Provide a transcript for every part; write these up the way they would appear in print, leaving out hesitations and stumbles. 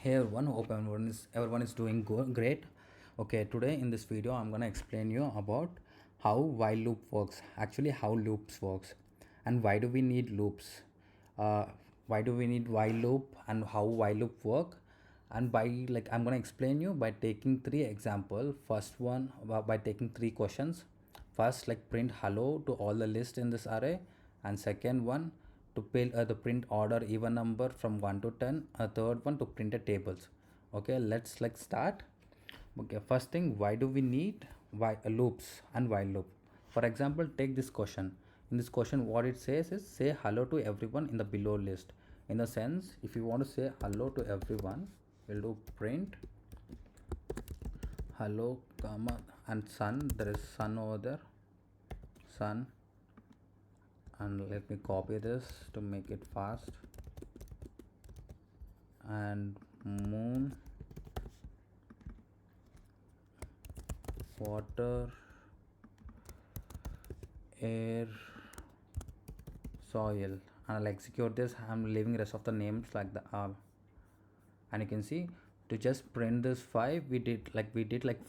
Hey everyone, hope everyone is doing great. Okay, today in this video I'm gonna explain you about how while loop works. Actually, how loops works, and why do we need loops? Uh, why do we need while loop and how while loop work? And by I'm gonna explain you by taking three example. First one by taking three questions. First, print hello to all the list in this array, and second one to the print order even number from 1 to 10. A third one to print a tables. Okay, let's start. Okay, first thing, why do we need loops and while loop? For example, take this question. In this question, what it says is say hello to everyone in the below list. In the sense, if you want to say hello to everyone, we'll do print hello comma and sun. There is sun over there, sun, and let me copy this to make it fast, and moon, water, air, soil, and I'll execute this. I'm leaving rest of the names like the and you can see, to just print this 5, we did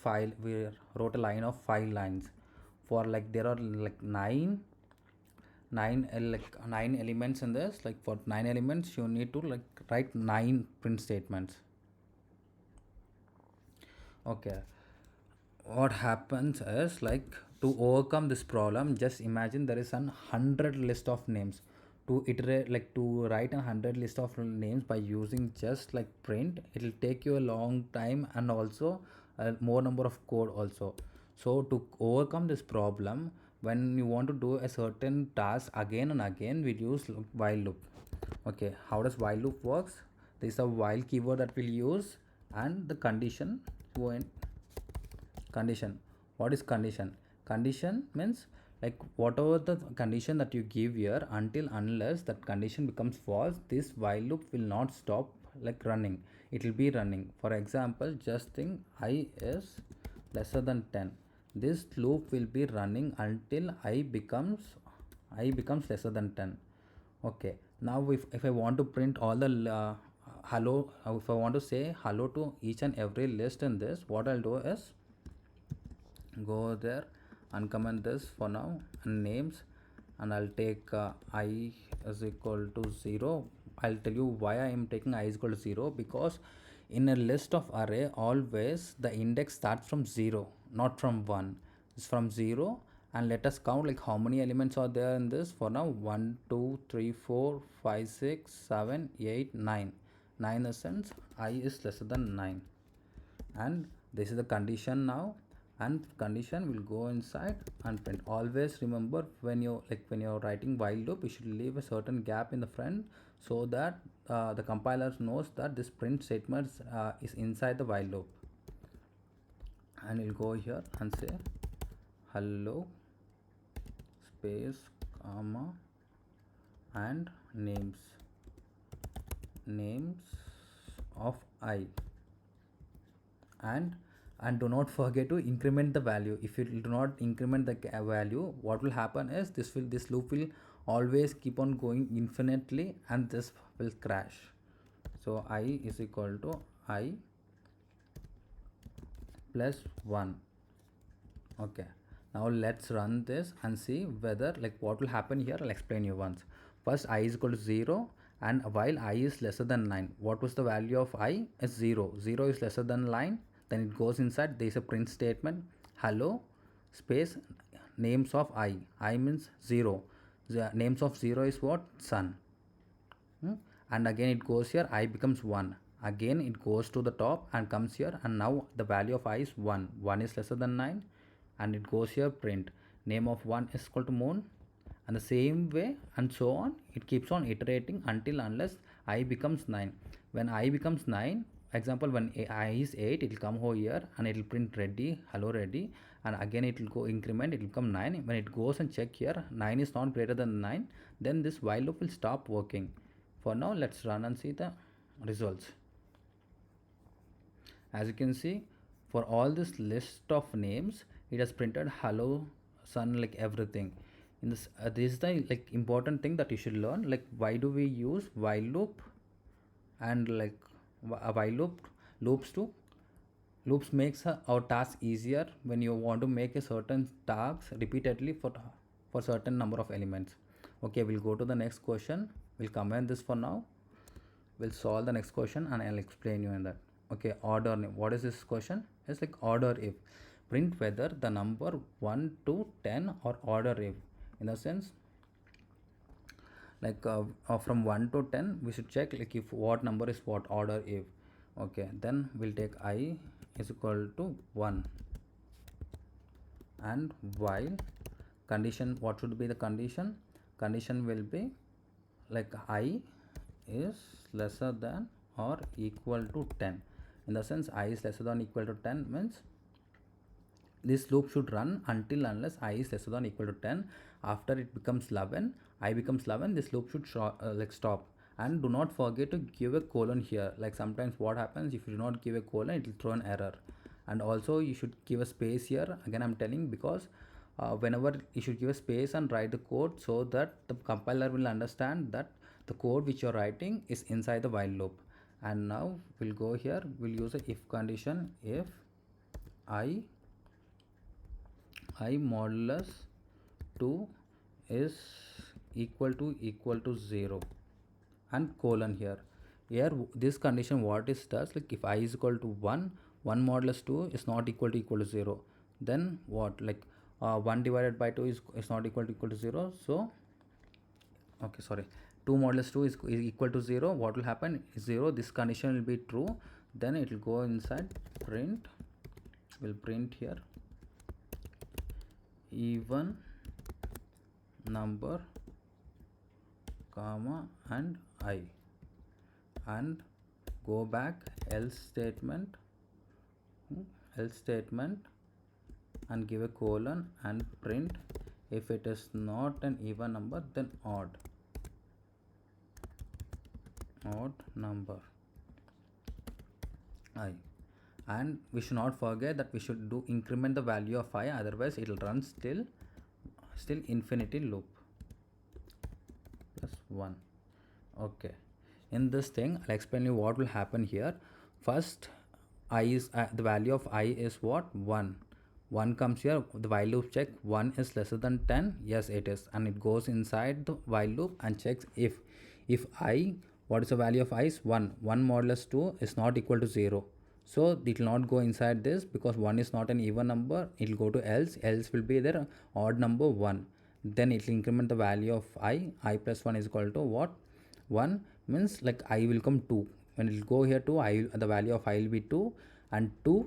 file, we wrote a line of 5 lines. For there are nine elements in this. For 9 elements you need to write 9 print statements. Okay, what happens is, to overcome this problem, just imagine there is an 100 list of names. To iterate, to write a 100 list of names by using just print, it will take you a long time, and also a more number of code also. So to overcome this problem, when you want to do a certain task again and again, we use while loop. Okay, how does while loop works? There is a while keyword that we'll use, and the condition. When condition, what is condition? Condition means, whatever the condition that you give here, until unless that condition becomes false, this while loop will not stop running. It will be running. For example, just think I is lesser than 10. This loop will be running until I becomes lesser than 10. Okay, now if I want to print all the hello, if I want to say hello to each and every list in this, what I'll do is go there, uncomment this for now, and names, and I'll take I is equal to 0. I'll tell you why I am taking I is equal to 0, because in a list of array, always the index starts from 0, not from 1. It's from 0. And let us count how many elements are there in this. For now, 1 2 3 4 5 6 7 8 9. 9 essence I is lesser than 9, and this is the condition now, and condition will go inside and print. Always remember, when you're writing while loop, you should leave a certain gap in the front, so that the compiler knows that this print statement is inside the while loop. And you'll go here and say hello space comma and names of I, and do not forget to increment the value. If you do not increment the value, what will happen is this loop will always keep on going infinitely, and this will crash. So I is equal to I plus 1. Okay, now let's run this and see whether what will happen here. I'll explain you once. First, I is equal to 0, and while I is lesser than 9, what was the value of I? Is 0. 0 is lesser than 9. Then it goes inside. There is a print statement, hello space names of I means 0. The names of 0 is what? Sun. And again it goes here, I becomes 1. Again it goes to the top and comes here, and now the value of I is 1. 1 is lesser than 9, and it goes here, print name of 1 is equal to moon, and the same way, and so on. It keeps on iterating until unless I becomes 9. When I becomes 9, example, when I is 8, it will come over here and it will print ready, hello ready, and again it will go increment, it will become 9. When it goes and check here, 9 is not greater than 9, then this while loop will stop working. For now, let's run and see the results. As you can see, for all this list of names, it has printed hello sun, everything in this. This is the important thing that you should learn. Why do we use while loop, and a while loops to loops makes our task easier when you want to make a certain task repeatedly for certain number of elements. Okay, we'll go to the next question. We'll comment this for now. We'll solve the next question and I'll explain you in that. Okay, order. What is this question? It's like order if. Print whether the number 1 to 10 or order if. In the sense, like from 1 to 10 we should check like if what number is what order if. Okay, then we'll take I is equal to 1, and while condition, what should be the condition? Condition will be like I is lesser than or equal to 10. In the sense, I is lesser than or equal to 10 means this loop should run until unless I is lesser than or equal to 10. After it becomes 11, I becomes 11, this loop should like stop. And do not forget to give a colon here. Like sometimes what happens, if you do not give a colon, it will throw an error. And also you should give a space here. Again, I'm telling because whenever you should give a space and write the code so that the compiler will understand that the code which you're writing is inside the while loop. And now we'll go here, we'll use a if condition. If I modulus 2 is equal to 0 and colon here. Here this condition what it does, like if I is equal to 1 modulus 2 is not equal to 0, then what, like 1 divided by 2 is not equal to 0. So okay, sorry, 2 modulus 2 is equal to 0. What will happen is 0, this condition will be true, then it will go inside print, will print here even number comma and I, and go back else statement and give a colon and print if it is not an even number then odd number I. And we should not forget that we should do increment the value of I, otherwise it will run still infinity loop plus 1. Okay, in this thing I'll explain you what will happen here. First, I is the value of I is what, 1 comes here, the while loop check 1 is lesser than 10, yes it is, and it goes inside the while loop and checks if I, what is the value of I is 1 modulus 2 is not equal to 0. So it will not go inside this because 1 is not an even number. It will go to else will be there odd number 1. Then it will increment the value of I plus 1 is equal to what, 1 means like I will come 2. When it will go here to I, the value of I will be 2, and 2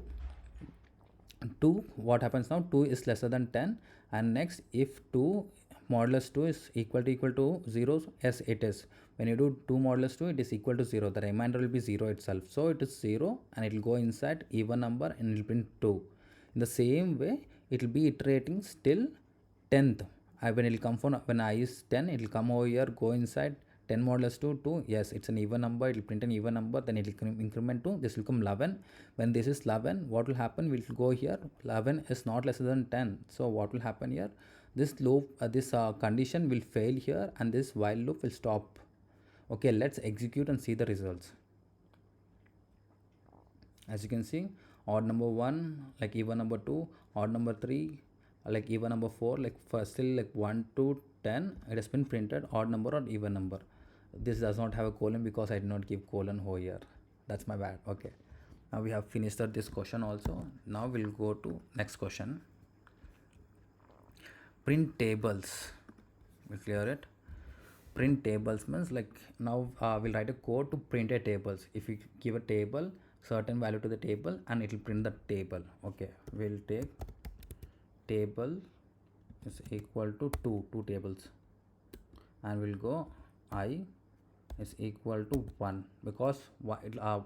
what happens now, 2 is lesser than 10, and next if 2 modulus 2 is equal to 0, yes it is. When you do 2 modulus 2, it is equal to 0, the remainder will be 0 itself, so it is 0 and it will go inside even number and it will print 2. In the same way it will be iterating still 10th. When it will come from, when I is 10, it will come over here, go inside 10 modulus 2, yes it's an even number, it will print an even number, then it will increment to, this will come 11. When this is 11, what will happen, we will go here, 11 is not lesser than 10, so what will happen here, this loop this condition will fail here and this while loop will stop. Okay, let's execute and see the results. As you can see, odd number 1 like even number 2, odd number 3 like even number 4, like first still like 1 to 10 it has been printed odd number or even number. This does not have a colon because I did not give colon over here, that's my bad. Okay, now we have finished this question also. Now we'll go to next question. Print tables, we'll clear it. Print tables means like now we'll write a code to print a tables. If you give a table, certain value to the table and it will print the table. Okay, we'll take table is equal to two tables, and we'll go I is equal to 1 because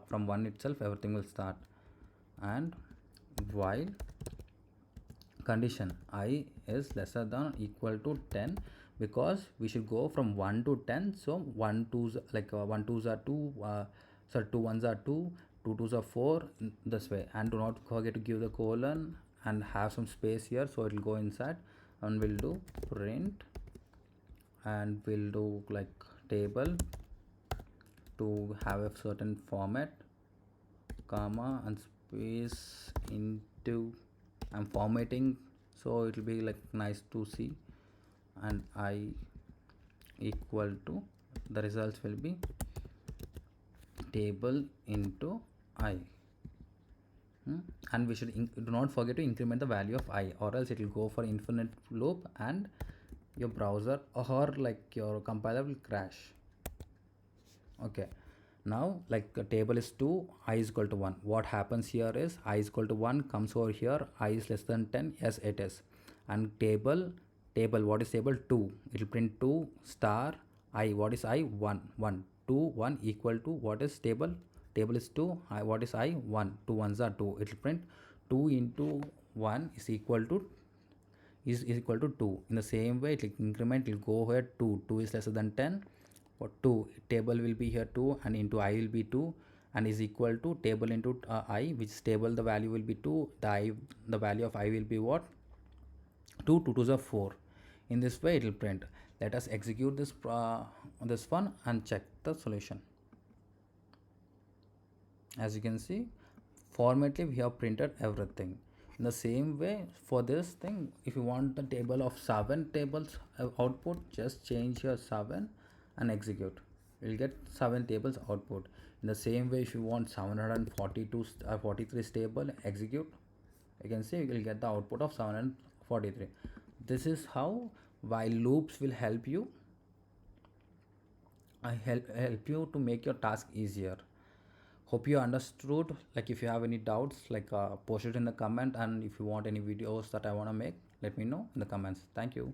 from 1 itself everything will start, and while condition I is lesser than equal to 10 because we should go from 1 to 10. So 1 2s like 1 2s are 2, sorry 2 1s are 2, 2 2s are 4, this way. And do not forget to give the colon and have some space here, so it will go inside, and we'll do print and we'll do like table to have a certain format, comma and space into, I'm formatting so it will be like nice to see, and I equal to, the results will be table into I. And we should do not forget to increment the value of I, or else it will go for infinite loop and your browser or like your compiler will crash. Okay, now like a table is 2, I is equal to 1. What happens here is I is equal to 1 comes over here, I is less than 10, yes it is. And table what is table? 2, it will print 2 star I, what is I? 1 1 2 1 equal to, what is table? Table is 2, I, what is I? 1, 2 ones are 2, it will print 2 into 1 is equal to, is equal to 2. In the same way it will increment, it will go here 2, 2 is lesser than 10, or 2, table will be here 2 and into I will be 2, and is equal to table into I, which is table the value will be 2, the value of I will be what? 2, 2 2s are 4. In this way it will print. Let us execute this one and check the solution. As you can see, formatly we have printed everything. In the same way for this thing, if you want the table of 7 tables output, just change your 7 and execute, you'll get 7 tables output. In the same way, if you want 742 43 table, execute, you can see you will get the output of 743. This is how while loops will help you, help you to make your task easier. Hope you understood. Like if you have any doubts, like post it in the comment, and if you want any videos that I want to make, let me know in the comments. Thank you.